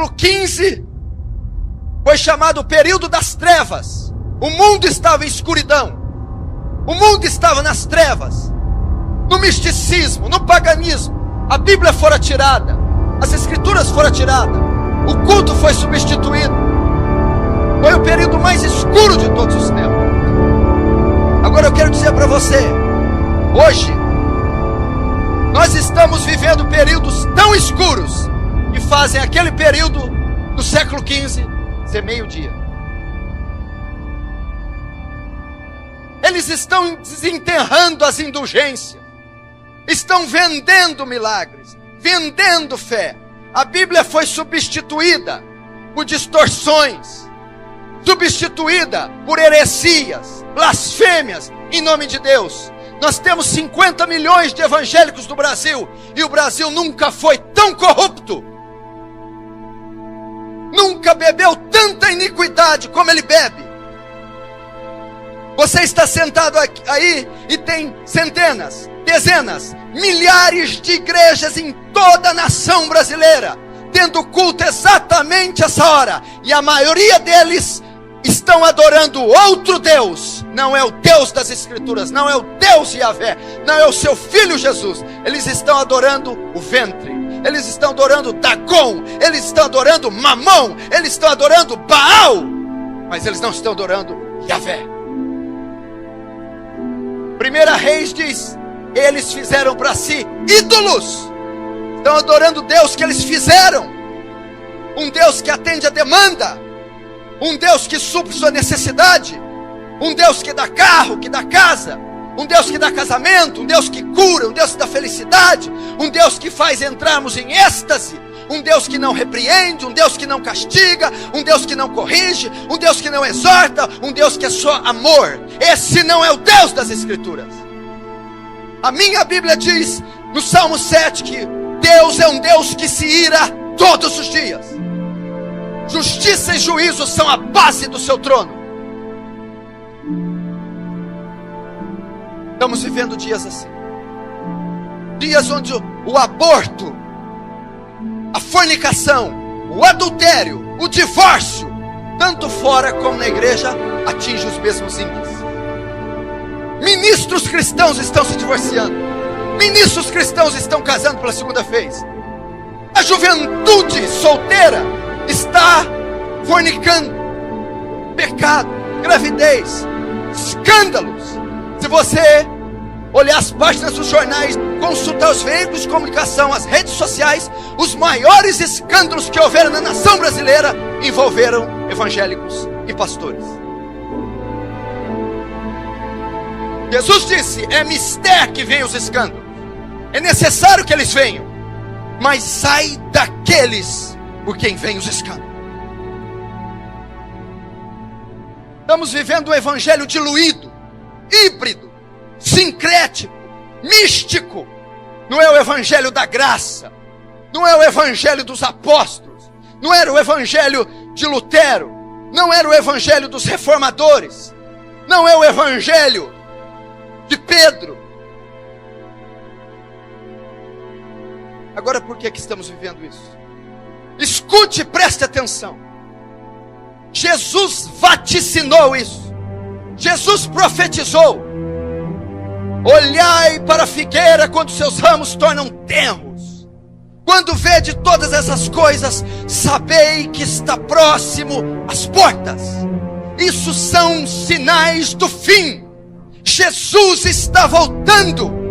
século XV foi chamado o período das trevas. O mundo estava em escuridão. O mundo estava nas trevas, no misticismo, no paganismo. A Bíblia fora tirada, as Escrituras foram tiradas, o culto foi substituído. Foi o período mais escuro de todos os tempos. Agora eu quero dizer para você, hoje, nós estamos vivendo períodos tão escuros que fazem aquele período do século XV ser meio-dia. Eles estão desenterrando as indulgências, estão vendendo milagres, vendendo fé. A Bíblia foi substituída por distorções, substituída por heresias, blasfêmias em nome de Deus. Nós temos 50 milhões de evangélicos no Brasil, e o Brasil nunca foi tão corrupto, nunca bebeu tanta iniquidade como ele bebe. Você está sentado aí e tem centenas, dezenas, milhares de igrejas em toda a nação brasileira, tendo culto exatamente essa hora, e a maioria deles estão adorando outro Deus. Não é o Deus das Escrituras, não é o Deus Yahvé, não é o seu Filho Jesus. Eles estão adorando o ventre, eles estão adorando Dagon, eles estão adorando Mamão, eles estão adorando Baal, mas eles não estão adorando Yahvé. 1 Reis diz: eles fizeram para si ídolos, estão adorando Deus que eles fizeram, um Deus que atende a demanda, um Deus que supre sua necessidade, um Deus que dá carro, que dá casa, um Deus que dá casamento, um Deus que cura, um Deus que dá felicidade, um Deus que faz entrarmos em êxtase, um Deus que não repreende, um Deus que não castiga, um Deus que não corrige, um Deus que não exorta, um Deus que é só amor. Esse não é o Deus das Escrituras. A minha Bíblia diz no Salmo 7 que Deus é um Deus que se ira todos os dias. Justiça e juízo são a base do seu trono. Estamos vivendo dias assim, dias onde o aborto, a fornicação, o adultério, o divórcio, tanto fora como na igreja, atinge os mesmos índices. Ministros cristãos estão se divorciando, ministros cristãos estão casando pela segunda vez, a juventude solteira está fornicando, pecado, gravidez, escândalos. Se você olhar as páginas dos jornais, consultar os veículos de comunicação, as redes sociais, os maiores escândalos que houveram na nação brasileira envolveram evangélicos e pastores. Jesus disse: é mister que vem os escândalos, é necessário que eles venham, mas sai daqueles por quem vem os escândalos. Estamos vivendo um evangelho diluído, híbrido, sincrético, místico. Não é o evangelho da graça, não é o evangelho dos apóstolos, não era o evangelho de Lutero, não era o evangelho dos reformadores, não é o evangelho de Pedro. Agora, por que estamos vivendo isso? Escute e preste atenção. Jesus vaticinou isso, Jesus profetizou: olhai para a figueira quando seus ramos tornam tenros. Quando vede todas essas coisas, sabei que está próximo às portas. Isso são sinais do fim. Jesus está voltando.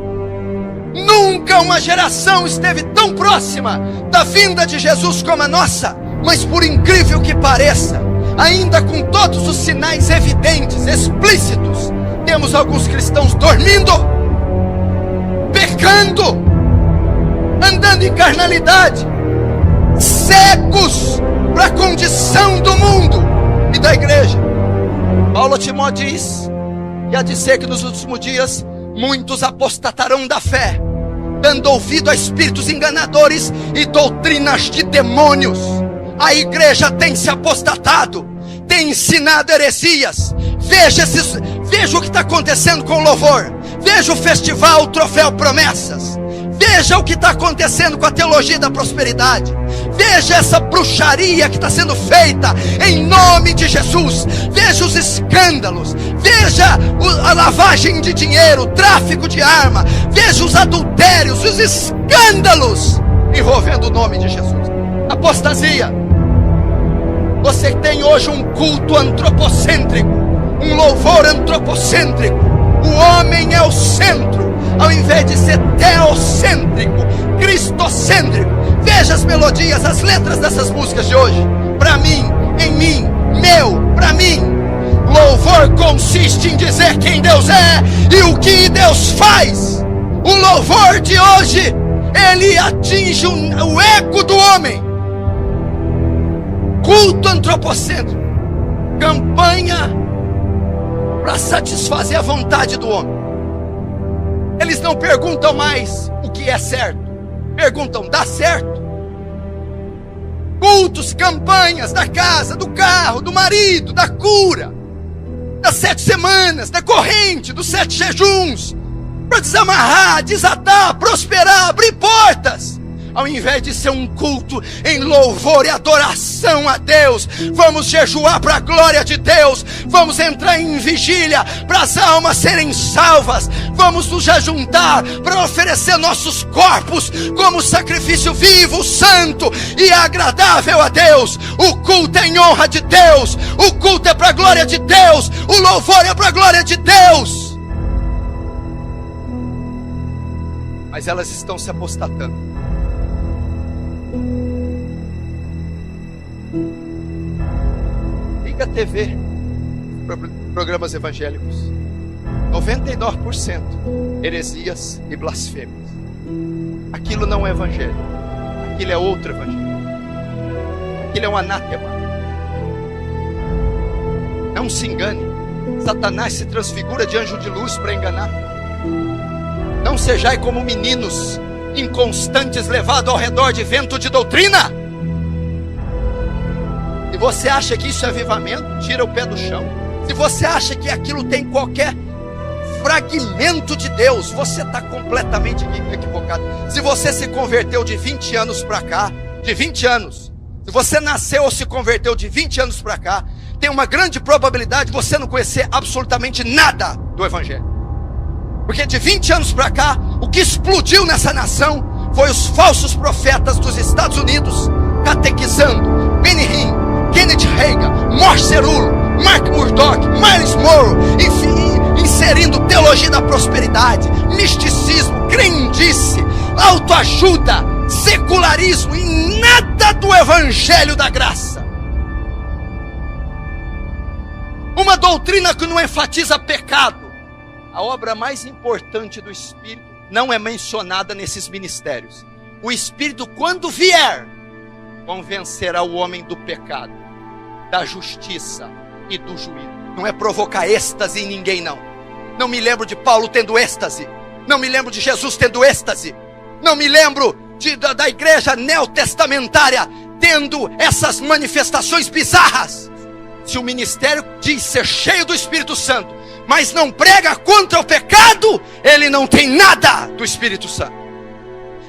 Nunca uma geração esteve tão próxima da vinda de Jesus como a nossa. Mas por incrível que pareça, ainda com todos os sinais evidentes, explícitos, temos alguns cristãos dormindo, pecando, andando em carnalidade, cegos para a condição do mundo e da igreja. Paulo a Timóteo diz que há de ser que nos últimos dias muitos apostatarão da fé, dando ouvido a espíritos enganadores e doutrinas de demônios. A igreja tem se apostatado, tem ensinado heresias. Veja o que está acontecendo com o louvor, veja o festival, o troféu promessas, veja o que está acontecendo com a teologia da prosperidade, Veja essa bruxaria que está sendo feita em nome de Jesus. Veja os escândalos. Veja a lavagem de dinheiro, o tráfico de arma. Veja os adultérios, os escândalos envolvendo o nome de Jesus. Apostasia. Você tem hoje um culto antropocêntrico, um louvor antropocêntrico. O homem é o centro, ao invés de ser teocêntrico, cristocêntrico. Veja as melodias, as letras dessas músicas de hoje. Para mim, em mim, meu, para mim. Louvor consiste em dizer quem Deus é e o que Deus faz. O louvor de hoje, ele atinge o ego do homem. Culto antropocêntrico, campanha para satisfazer a vontade do homem. Eles não perguntam mais o que é certo, perguntam: dá certo? Cultos, campanhas da casa, do carro, do marido, da cura, das 7 semanas, da corrente, dos 7 jejuns, para desamarrar, desatar, prosperar, abrir portas. Ao invés de ser um culto em louvor e adoração a Deus, vamos jejuar para a glória de Deus, vamos entrar em vigília para as almas serem salvas, vamos nos ajuntar para oferecer nossos corpos como sacrifício vivo, santo e agradável a Deus. O culto é em honra de Deus, o culto é para a glória de Deus, o louvor é para a glória de Deus. Mas elas estão se apostatando. Liga a TV, programas evangélicos, 99% heresias e blasfêmias. Aquilo não é evangelho, aquilo é outro evangelho, aquilo é um anátema. Não se engane, Satanás se transfigura de anjo de luz para enganar. Não sejais como meninos inconstantes, levados ao redor de vento de doutrina. Se você acha que isso é avivamento, tira o pé do chão. Se você acha que aquilo tem qualquer fragmento de Deus, você está completamente equivocado. Se você se converteu de 20 anos para cá, de 20 anos, se você nasceu ou se converteu de 20 anos para cá, tem uma grande probabilidade de você não conhecer absolutamente nada do evangelho. Porque de 20 anos para cá, o que explodiu nessa nação foi os falsos profetas dos Estados Unidos catequizando Benny Hinn, Kenneth Hagin, Morse Cerullo, Mark Murdock, Miles Monroe, enfim, inserindo teologia da prosperidade, misticismo, crendice, autoajuda, secularismo e nada do evangelho da graça. Uma doutrina que não enfatiza pecado. A obra mais importante do Espírito não é mencionada nesses ministérios. O Espírito, quando vier, convencerá o homem do pecado, da justiça e do juízo. Não é provocar êxtase em ninguém, não. Não me lembro de Paulo tendo êxtase. Não me lembro de Jesus tendo êxtase. Não me lembro da igreja neotestamentária tendo essas manifestações bizarras. Se o ministério diz ser cheio do Espírito Santo, mas não prega contra o pecado, ele não tem nada do Espírito Santo.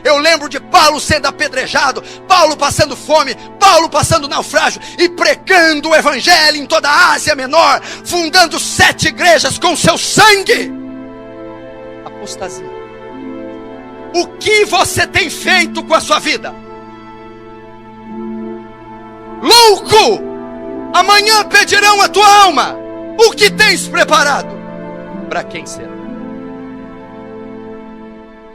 Eu lembro de Paulo sendo apedrejado, Paulo passando fome, Paulo passando naufrágio e pregando o evangelho em toda a Ásia Menor, fundando 7 igrejas com seu sangue. Apostasia. O que você tem feito com a sua vida? Louco! Amanhã pedirão a tua alma. O que tens preparado? Para quem será?